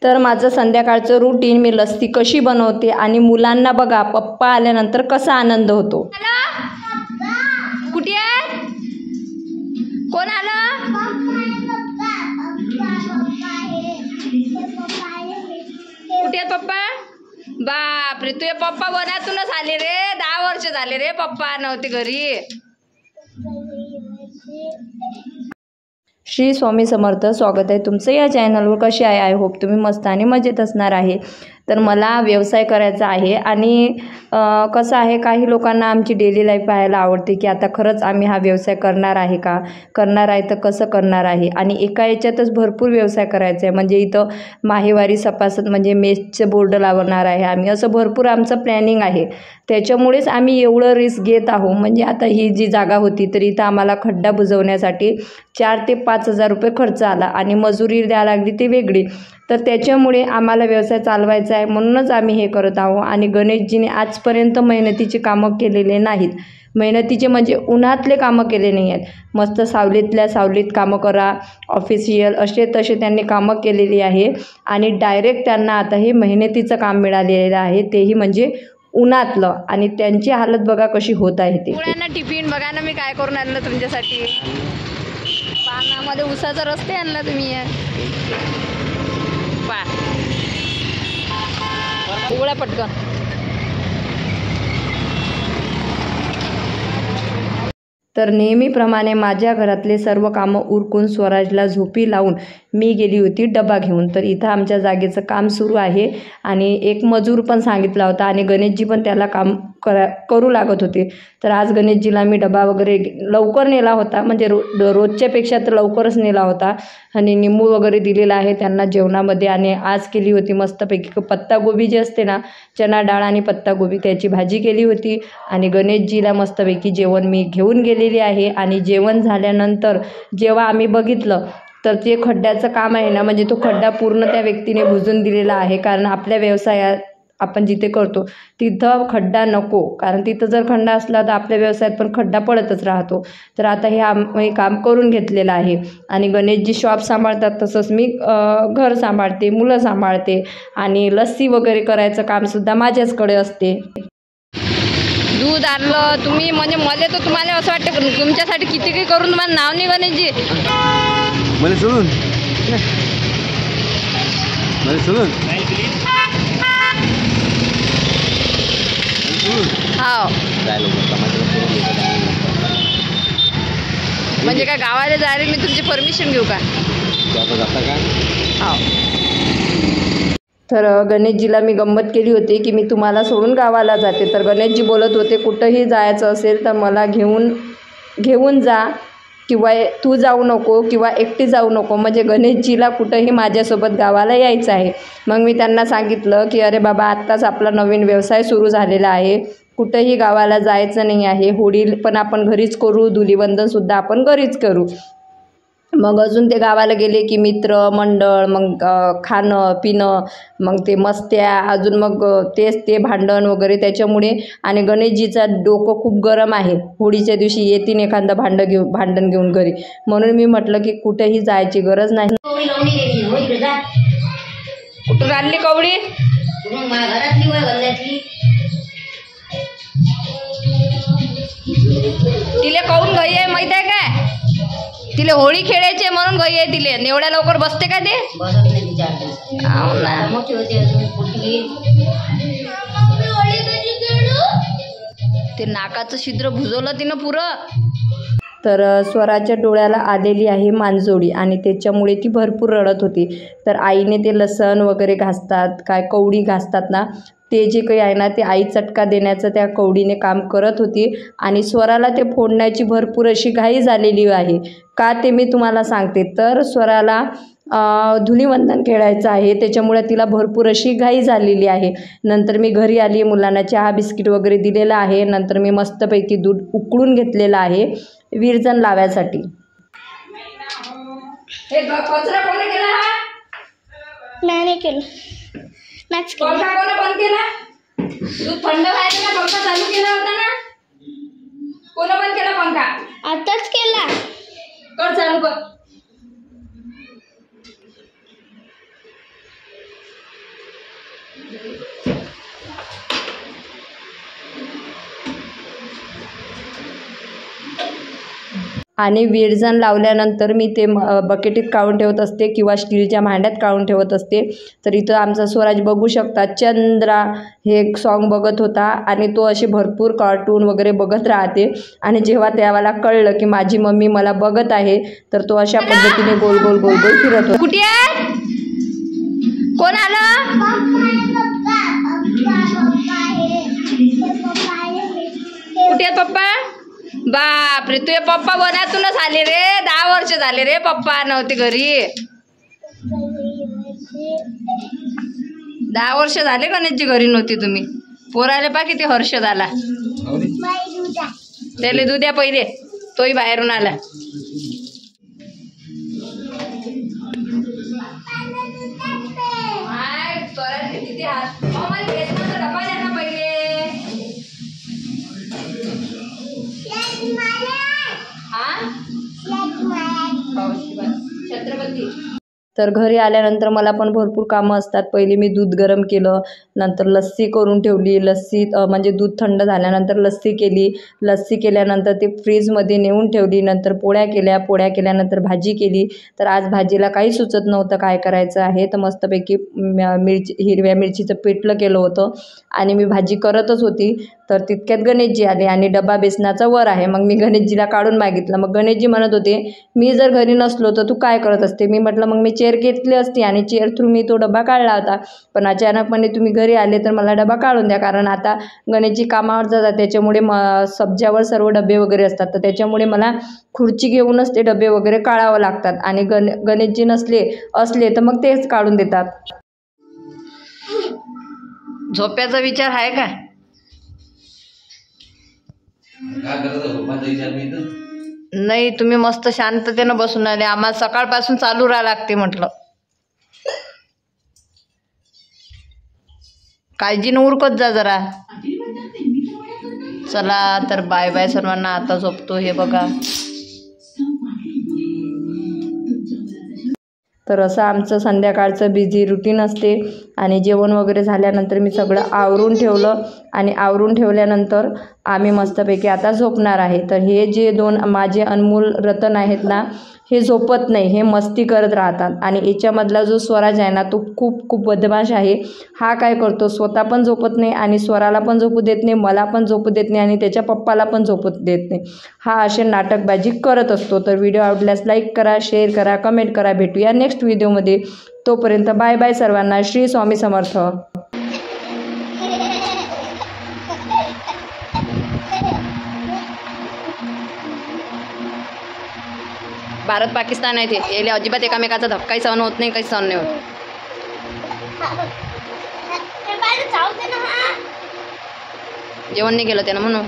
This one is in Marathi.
तर माझं संध्याकाळचं रुटीन, मी लस्सी कशी बनवते आणि मुलांना बघा पप्पा आल्यानंतर कसा आनंद होतो। कुठे आहे? कोण आलं? कुठे आहे पप्पा? बापरे, तुझे पप्पा वनातूनच आले रे, 10 वर्ष झाले रे पप्पा नव्हते घरी। श्री स्वामी समर्थ, स्वागत आहे तुमचं या चॅनलवर। कसे आहे? आय होप तुम्ही मस्त आणि मजेत असणार आहे। तर मला व्यवसाय करायचा आहे आणि कसं आहे, काही लोकांना आमची डेली लाईफ पाहायला आवडते की आता खरंच आम्ही हा व्यवसाय करणार आहे का, करणार आहे तर कसं करणार आहे। आणि एका याच्यातच भरपूर व्यवसाय करायचा आहे, म्हणजे इथं माहेवारी सपासद म्हणजे मेसचं बोर्ड लावणार आहे आम्ही, असं भरपूर आमचं प्लॅनिंग आहे। त्याच्यामुळेच आम्ही एवढं रिस्क घेत आहोत। म्हणजे आता ही जी जागा होती तर इथं आम्हाला खड्डा बुजवण्यासाठी 4 ते 5 हजार रुपये खर्च आला आणि मजुरी द्यायला लागली ती वेगळी। तर त्याच्यामुळे आम्हाला व्यवसाय चालवायचा आहे, म्हणूनच आम्ही हे करत आहोत। आणि गणेशजीने आजपर्यंत मेहनतीची कामं केलेले नाहीत, मेहनतीचे म्हणजे उन्हातले कामं केले नाही आहेत। मस्त सावलीतल्या सावलीत कामं करा, ऑफिशियल असे तसे त्यांनी कामं केलेली आहे। आणि डायरेक्ट त्यांना आता हे मेहनतीचं काम मिळालेलं आहे, तेही म्हणजे उन्हातलं। आणि त्यांची हालत बघा कशी होत आहे ते। मुलांना टिफिन बघा ना मी काय करून आणलं तुमच्यासाठी। पानामध्ये उसाचा रस्ते आणला तुम्ही, पा उघडा पटकन। तर नेहमीप्रमाणे माझ्या घरातले सर्व कामं उरकून स्वराजला झोपी लावून मी गेली होती डबा घेऊन। तर इथं आमच्या जागेचं काम सुरू आहे आणि एक मजूर पण सांगितला होता आणि गणेशजी पण त्याला काम करू लागत होते। तर आज गणेशजीला मी डबा वगैरे लवकर नेला होता, म्हणजे रोजच्यापेक्षा तर लवकरच नेला होता। आणि निंबू वगैरे दिलेला आहे त्यांना जेवणामध्ये। आणि आज केली होती मस्तपैकी पत्तागोबी जी असते ना, चणा डाळ आणि पत्तागोबी, त्याची भाजी केली होती। आणि गणेशजीला मस्तपैकी जेवण मी घेऊन गेलेली आहे। आणि जेवण झाल्यानंतर जेव्हा आम्ही बघितलं तर ते खड्ड्याचं काम आहे ना, म्हणजे तो खड्डा पूर्ण त्या व्यक्तीने बुजून दिलेला आहे। कारण आपल्या व्यवसायात आपण जिथे करतो तिथं खड्डा नको, कारण तिथं जर खड्डा असला तर आपल्या व्यवसायात पण खड्डा पडतच राहतो। तर आता हे काम करून घेतलेलं आहे। आणि गणेशजी शॉप सांभाळतात, तसंच मी घर सांभाळते, मुलं सांभाळते आणि लस्सी वगैरे करायचं कामसुद्धा माझ्याचकडे असते। दूध आणलं तुम्ही, म्हणजे मला तर तुम्हाला असं वाटतं तुमच्यासाठी किती काही करून तुम्हाला नाव नाही गणेशजी। मला सोडून हो, म्हणजे काय गावाला जायला मी तुमची परमिशन घेऊ का? हो। तर गणेशजीला मी गंमत केली होती की मी तुम्हाला सोडून गावाला जाते। तर गणेशजी बोलत होते कुठंही जायचं असेल तर मला घेऊन जा, किंवा तू जाऊ नको किंवा एकटी जाऊ नको, म्हणजे गणेशजीला कुठंही माझ्यासोबत गावाला यायचं आहे। मग मी त्यांना सांगितलं की अरे बाबा, आत्ताच आपला नवीन व्यवसाय सुरू झालेला आहे, कुठंही गावाला जायचं नाही आहे। होळी पण आपण घरीच करू, धुलीवंदनसुद्धा आपण घरीच करू। मग अजून ते गावाला गेले की मित्र मंडळ, मग खाणं पिणं, मग ते मस्त्या, अजून मग ते भांडण वगैरे त्याच्यामुळे। आणि गणेशजीचा डोकं खूप गरम आहे, होळीच्या दिवशी येतील एखादं भांडण घेऊन घरी, म्हणून मी म्हटलं की कुठेही जायची गरज नाही। कुठून आणली कवडी? तिले काऊन घाई आहे माहित आहे काय? तिले होळी खेळायची म्हणून घाई आहे तिले। एवढ्या लवकर बसते का ते? ते नाकाचं छिद्र भुजवलं तिनं पुरं। तर स्वराच्या डोळ्याला आलेली आहे मांजोडी आणि त्याच्यामुळे ती भरपूर रडत होती। तर आईने ते लसण वगैरे घासतात, काय कवडी घासतात ना, ते जे काही आहे ना ते आई चटका देण्याचं त्या कवडीने काम करत होती। आणि स्वराला ते फोडण्याची भरपूर अशी घाई झालेली आहे। का ते मी तुम्हाला सांगते। तर स्वराला धुलीवंदन खेळायचं आहे, त्याच्यामुळे तिला भरपूर अशी घाई झालेली आहे। नंतर मी घरी आली, मुलांना चहा बिस्किट वगैरे दिलेला आहे। नंतर मी मस्तपैकी दूध उकळून घेतलेलं आहे विरजण लावायसाठी। हे कचरा कोणी केला? मैंने केला। पंखा कोणी बंद केला? दूध थंड व्हायचं ना, पंखा चालू केला होता ना? कोणी बंद केला पंखा? आताच केला। कर चालू कर। आणि विरजण लावल्यानंतर मी ते बकेटीत काढून ठेवत असते किंवा स्टीलच्या भांड्यात काढून ठेवत असते. तर इथं आमचा स्वराज बघू शकता, चंद्रा हे एक सॉन्ग बघत होता आणि तो असे भरपूर कार्टून वगैरे बघत राहते. आणि जेव्हा त्याला कळलं की माझी मम्मी मला बघत आहे तर तो अशा पद्धतीने गोल गोल गोल गोल फिरत होता. कुठे आहे? कोण आलं? कुठे आहे पप्पा? बापरे, तुझे पप्पा वनातूनच आले रे. 10 वर्ष झाले रे पप्पा नव्हते घरी. 10 वर्ष झाले गणेशजी घरी नव्हती तुम्ही. पोराले पा किती हर्ष झाला. त्याला दूध द्या पहिले, तोही बाहेरून आला. छत्रपती. तर घरी आल्यानंतर मला पण भरपूर कामं असतात. पहिले मी दूध गरम केलं, नंतर लस्सी करून ठेवली. लस्सी म्हणजे दूध थंड झाल्यानंतर लस्सी केली. लस्सी केल्यानंतर ते फ्रीजमध्ये नेऊन ठेवली. नंतर पोळ्या केल्यानंतर भाजी केली. तर आज भाजीला काही सुचत नव्हतं काय करायचं आहे, तर मस्तपैकी हिरव्या मिरचीचं पिठलं केलं होतं आणि मी भाजी करतच होती. तर तितक्यात गणेशजी आले आणि डबा बेसनाचा वर आहे. मग मी गणेशजीला काढून मागितलं. मग गणेशजी म्हणत होते, मी जर घरी नसलो तर तू काय करत असते? मी म्हटलं मग मी चेअर घेतली असती आणि चेअर थ्रू मी तो डबा काढला होता, पण अचानकपणे तुम्ही घरी आले तर मला डबा काढून द्या. कारण आता गणेशजी कामावर जातात, त्याच्यामुळे सब्जावर सर्व डबे वगैरे असतात, तर त्याच्यामुळे मला खुर्ची घेऊनच ते डबे वगैरे काढावं लागतात. आणि गणेशजी असले तर मग तेच काढून देतात. झोप्याचा विचार आहे का? नाही, तुम्ही मस्त शांततेनं बसून आले. आम्हाला सकाळपासून चालू राहा लागते म्हटलं. काळजीनं उरकत जा जरा. चला तर बाय बाय सर्वांना. आता झोपतो हे बघा. तर असं आमचं संध्याकाळचं बिझी रुटीन असते. आणि जेवण वगैरे झाल्यानंतर मी सगळं आवरून ठेवलं आणि आवरून ठेवल्यानंतर आम्ही मस्तपैकी आता झोपणार आहे. तर हे जे 2 माझे अनमोल रतन आहेत ना, हे झोपत नाही, हे मस्ती करत राहतात. आणि याच्यामधला जो स्वराज आहे ना, तो खूप बदमाश आहे. हा काय करतो, स्वतः पण झोपत नाही आणि स्वराला पण झोपू देत नाही, मला पण झोपू देत नाही आणि त्याच्या पप्पाला पण झोपू देत नाही. हा असे नाटकबाजी करत असतो. तर व्हिडिओ आवडल्यास लाईक करा, शेअर करा, कमेंट करा. भेटूया नेक्स्ट व्हिडिओमध्ये. तोपर्यंत बाय बाय सर्वांना. श्री स्वामी समर्थ. भारत पाकिस्तान आहे ते. याले अजिबात एकामेकाचा धक्काही सहन होत नाही, काही सहन नाही होत. जेवण नाही केलं त्यानं म्हणून.